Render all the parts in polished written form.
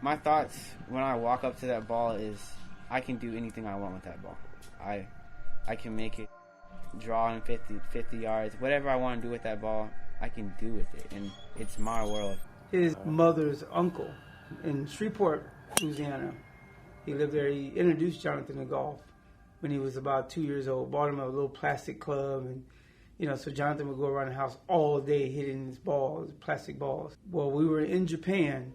My thoughts when I walk up to that ball is I can do anything I want with that ball. I can make it draw in 50 yards. Whatever I want to do with that ball, I can do with it. And it's my world. His mother's uncle in Shreveport, Louisiana, he lived there. He introduced Jonathon to golf when he was about 2 years old. Bought him a little plastic club, and so Jonathon would go around the house all day hitting his balls, plastic balls. Well, we were in Japan.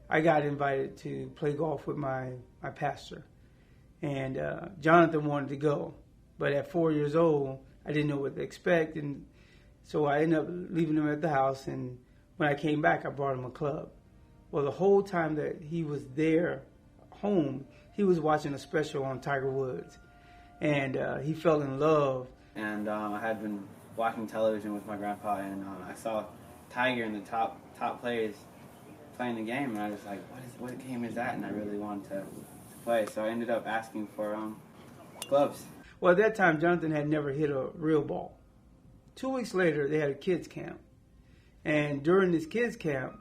I got invited to play golf with my pastor, and Jonathon wanted to go, but at 4 years old, I didn't know what to expect, and so I ended up leaving him at the house. And when I came back, I brought him a club. Well, the whole time that he was there, home, he was watching a special on Tiger Woods, and he fell in love. And I had been watching television with my grandpa, and I saw Tiger and the top players playing the game, and I was like, what game is that? And I really wanted to play, so I ended up asking for gloves. Well, at that time, Jonathon had never hit a real ball. 2 weeks later, they had a kids camp, and during this kids camp,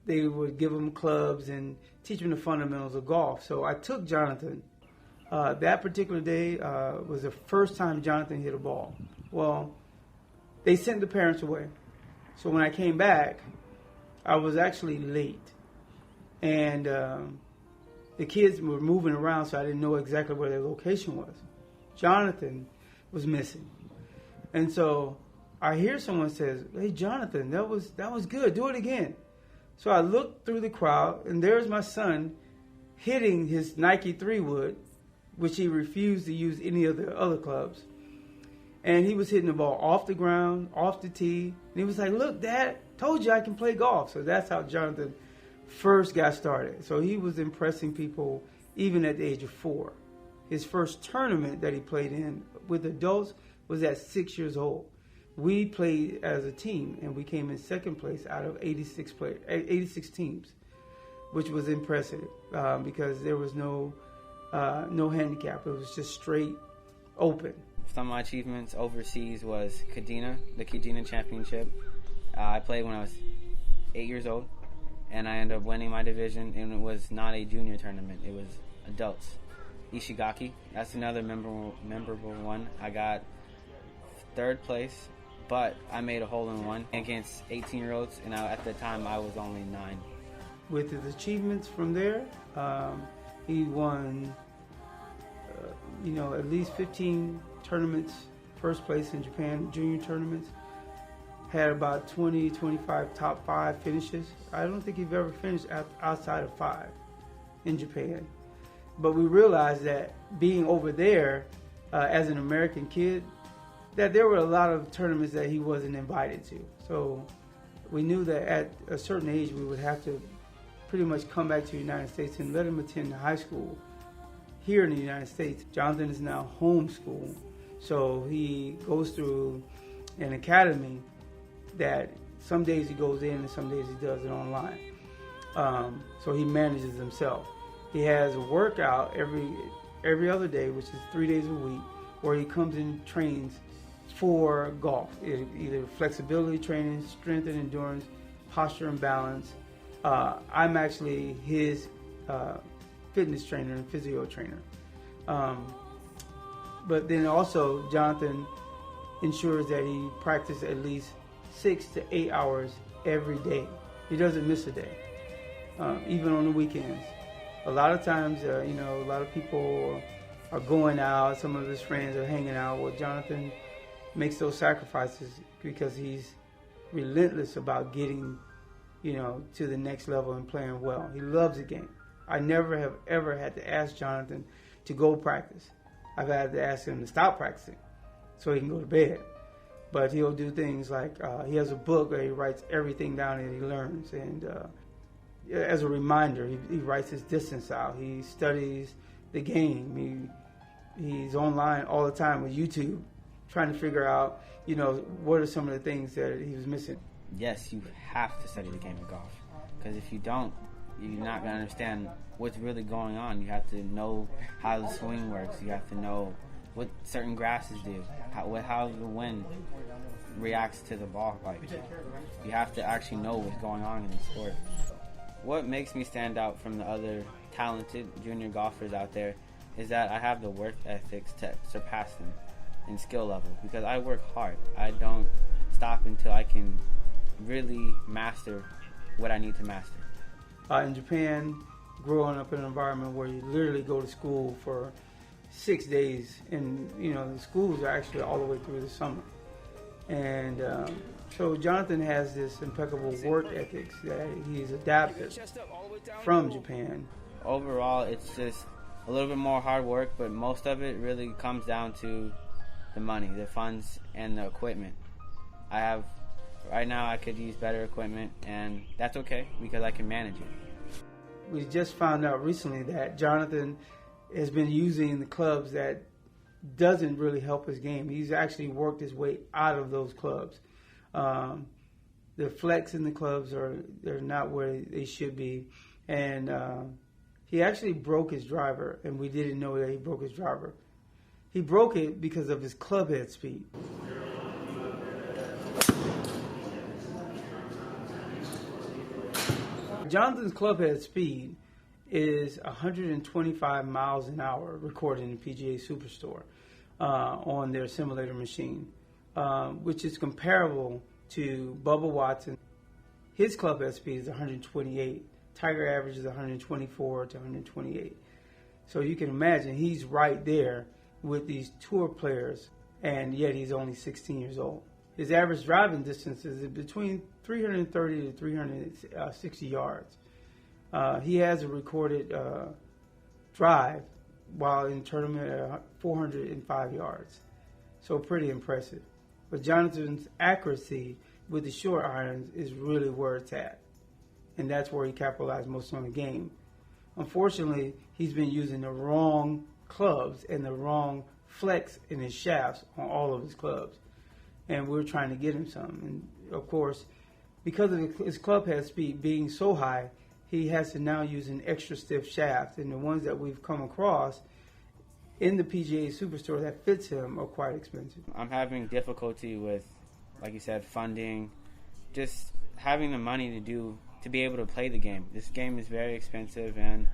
they would give him clubs and teach him the fundamentals of golf. So I took Jonathon. That particular day was the first time Jonathon hit a ball. Well, they sent the parents away. So when I came back, I was actually late. And the kids were moving around, so I didn't know exactly where their location was. Jonathon was missing. And so I hear someone says, "Hey, Jonathon, that was good. Do it again." So I looked through the crowd, and there's my son hitting his Nike 3-wood, which he refused to use any of the other clubs. And he was hitting the ball off the ground, off the tee. And he was like, "Look, Dad, told you I can play golf." So that's how Jonathon first got started. So he was impressing people even at the age of 4. His first tournament that he played in with adults was at 6 years old. We played as a team, and we came in second place out of 86 teams, which was impressive because there was no handicap. It was just straight open. Some of my achievements overseas was the Kadena Championship. I played when I was 8 years old, and I ended up winning my division, and it was not a junior tournament. It was adults. Ishigaki, that's another memorable one. I got third place, but I made a hole-in-one against 18-year-olds, and at the time I was only 9. With his achievements from there, he won, at least 15 tournaments, first place in Japan, junior tournaments. Had about 20, 25 top 5 finishes. I don't think he'd ever finished outside of 5 in Japan. But we realized that being over there as an American kid, that there were a lot of tournaments that he wasn't invited to. So we knew that at a certain age we would have to pretty much come back to the United States and let him attend high school here in the United States. Jonathon is now homeschooled, so he goes through an academy that some days he goes in and some days he does it online. So he manages himself. He has a workout every other day, which is 3 days a week, where he comes and trains for golf, either flexibility training, strength and endurance, posture and balance. I'm actually his fitness trainer and physio trainer. But then also Jonathon ensures that he practices at least 6 to 8 hours every day. He doesn't miss a day, even on the weekends. A lot of times, a lot of people are going out. Some of his friends are hanging out. Well, Jonathon makes those sacrifices because he's relentless about getting, to the next level and playing well. He loves the game. I never have ever had to ask Jonathon to go practice. I've had to ask him to stop practicing so he can go to bed. But he'll do things like he has a book where he writes everything down that he learns, and as a reminder, he writes his distance out. He studies the game. He's online all the time with YouTube, trying to figure out, what are some of the things that he was missing. Yes, you have to study the game of golf, because if you don't, you're not going to understand what's really going on. You have to know how the swing works. You have to know what certain grasses do, how the wind reacts to the ball. Like, you have to actually know what's going on in the sport. What makes me stand out from the other talented junior golfers out there is that I have the work ethics to surpass them in skill level, because I work hard. I don't stop until I can really master what I need to master. In Japan, growing up in an environment where you literally go to school for 6 days, and the schools are actually all the way through the summer. And so Jonathon has this impeccable work ethics that he's adapted from Japan. Overall, it's just a little bit more hard work, but most of it really comes down to the money, the funds, and the equipment. Right now I could use better equipment, and that's okay because I can manage it. We just found out recently that Jonathon has been using the clubs that doesn't really help his game. He's actually worked his way out of those clubs. The flex in the clubs they're not where they should be, and he actually broke his driver, and we didn't know that he broke his driver. He broke it because of his club head speed. Jonathon's club head speed is 125 miles an hour recorded in the PGA Superstore on their simulator machine, which is comparable to Bubba Watson. His club head speed is 128. Tiger average is 124 to 128. So you can imagine he's right there with these tour players, and yet he's only 16 years old. His average driving distance is between 330 to 360 yards. He has a recorded drive while in tournament at 405 yards. So pretty impressive. But Jonathon's accuracy with the short irons is really where it's at. And that's where he capitalized most on the game. Unfortunately, he's been using the wrong clubs and the wrong flex in his shafts on all of his clubs. And we're trying to get him some. And of course, because of his club head speed being so high, he has to now use an extra stiff shaft. And the ones that we've come across in the PGA Superstore that fits him are quite expensive. I'm having difficulty with, like you said, funding, just having the money to be able to play the game. This game is very expensive, and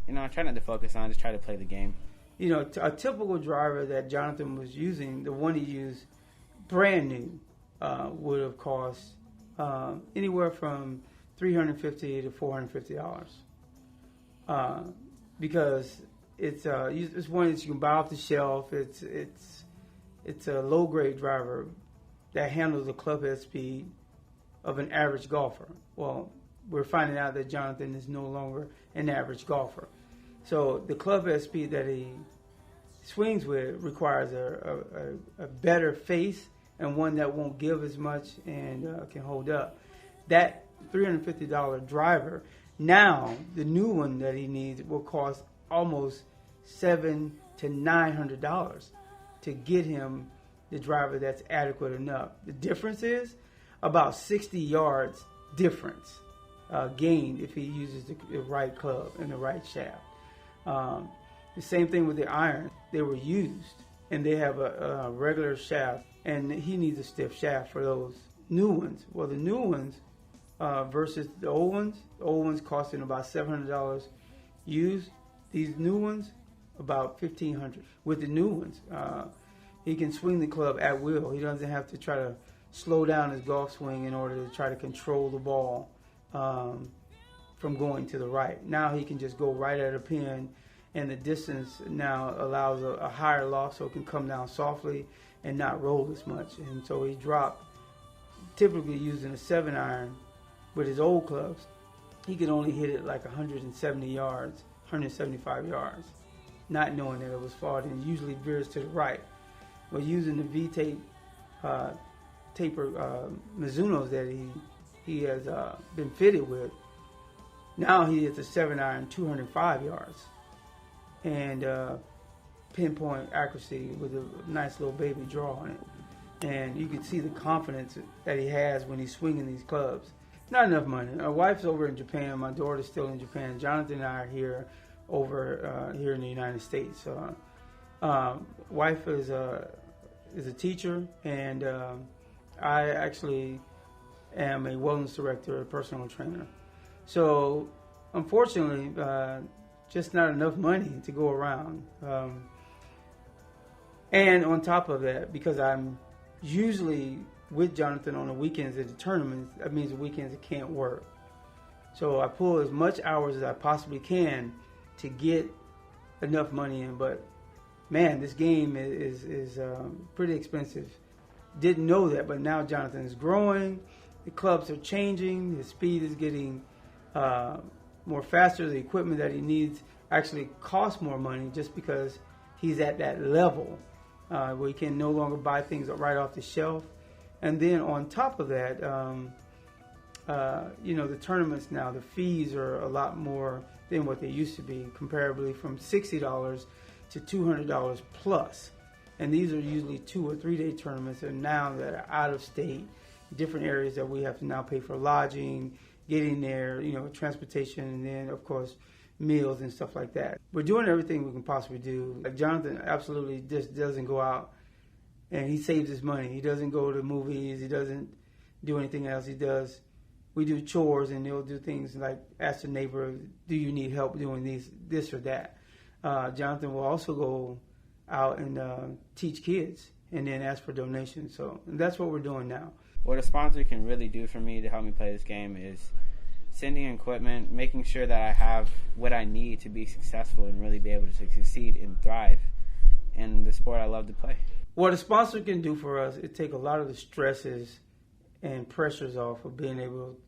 I try not to focus on it, just try to play the game. A typical driver that Jonathon was using, the one he used brand new, would have cost anywhere from $350 to $450, because it's one that you can buy off the shelf. It's a low grade driver that handles the club head speed of an average golfer. Well, we're finding out that Jonathon is no longer an average golfer. So the club head speed that he swings with requires a better face and one that won't give as much and can hold up. That $350 driver, now the new one that he needs will cost almost $700 to $900 to get him the driver that's adequate enough. The difference is about 60 yards difference gained if he uses the right club and the right shaft. The same thing with the irons. They were used, and they have a regular shaft, and he needs a stiff shaft for those new ones. Well, the new ones versus the old ones costing about $700 used. These new ones, about $1,500. With the new ones, he can swing the club at will. He doesn't have to try to slow down his golf swing in order to try to control the ball from going to the right. Now he can just go right at a pin, and the distance now allows a higher loft, so it can come down softly and not roll as much. And so he dropped, typically using a 7-iron with his old clubs, he could only hit it like 170 yards, 175 yards, not knowing that it was faulty, and usually veers to the right. But using the V-tape taper Mizunos that he has been fitted with, now he hits a 7-iron 205 yards and pinpoint accuracy with a nice little baby draw on it. And you can see the confidence that he has when he's swinging these clubs. Not enough money. My wife's over in Japan. My daughter's still in Japan. Jonathon and I are here over here in the United States. Wife is is a teacher, and I actually am a wellness director, a personal trainer. So, unfortunately, just not enough money to go around. And on top of that, because I'm usually with Jonathon on the weekends at the tournaments, that means the weekends I can't work. So I pull as much hours as I possibly can to get enough money in. But man, this game is pretty expensive. Didn't know that, but now Jonathon is growing. The clubs are changing. His speed is getting more faster. The equipment that he needs actually costs more money just because he's at that level where he can no longer buy things right off the shelf. And then on top of that, the tournaments now, the fees are a lot more than what they used to be, comparably from $60 to $200 plus. And these are usually 2 or 3 day tournaments, and now that are out of state, different areas that we have to now pay for lodging, getting there, transportation, and then of course meals and stuff like that. We're doing everything we can possibly do. Like Jonathon absolutely just doesn't go out and he saves his money. He doesn't go to movies. He doesn't do anything else. We do chores, and he'll do things like ask the neighbor, do you need help doing this or that? Jonathon will also go out and teach kids and then ask for donations. So that's what we're doing now. What a sponsor can really do for me to help me play this game is sending equipment, making sure that I have what I need to be successful and really be able to succeed and thrive in the sport I love to play. What a sponsor can do for us, it take a lot of the stresses and pressures off of being able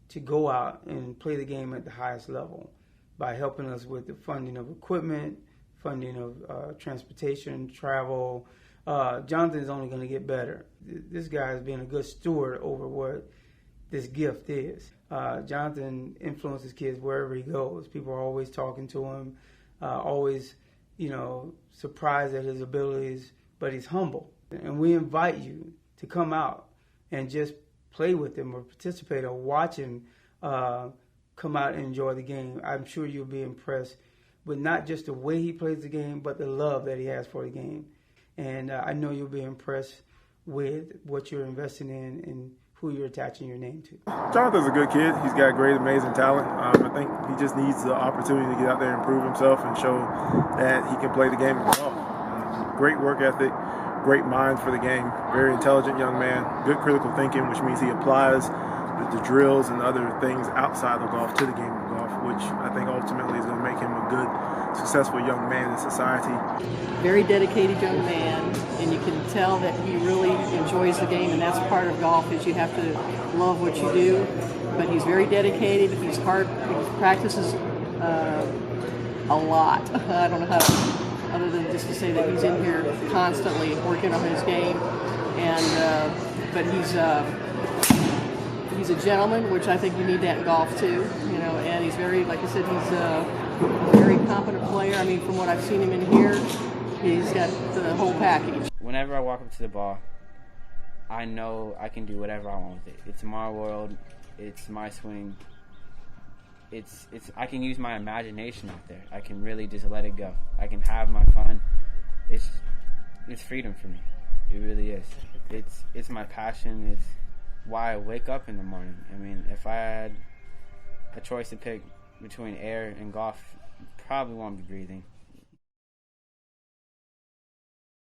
to go out and play the game at the highest level by helping us with the funding of equipment, funding of transportation, travel. Jonathon is only going to get better. This guy is being a good steward over what this gift is. Jonathon influences kids wherever he goes. People are always talking to him, always, surprised at his abilities, but he's humble. And we invite you to come out and just play with him or participate or watch him come out and enjoy the game. I'm sure you'll be impressed with not just the way he plays the game, but the love that he has for the game. And I know you'll be impressed with what you're investing in and who you're attaching your name to. Jonathon's a good kid. He's got great, amazing talent. I think he just needs the opportunity to get out there and prove himself and show that he can play the game of golf. Great work ethic, great mind for the game, very intelligent young man, good critical thinking, which means he applies the drills and other things outside of golf to the game of golf, which I think ultimately is going to make him a good, successful young man in society. Very dedicated young man, and you can tell that he really enjoys the game, and that's part of golf, is you have to love what you do. But he's very dedicated. He's hard. He practices a lot. I don't know how to, other than just to say that he's in here constantly working on his game, and but he's a gentleman, which I think you need that in golf too, and he's very, like I said, he's a very competent player. I mean, from what I've seen him in here, he's got the whole package. Whenever I walk up to the ball, I know I can do whatever I want with it. It's my world. It's my swing. I can use my imagination out there. I can really just let it go. I can have my fun. It's freedom for me. It really is. It's my passion. It's why I wake up in the morning. I mean, if I had a choice to pick between air and golf, probably won't be breathing.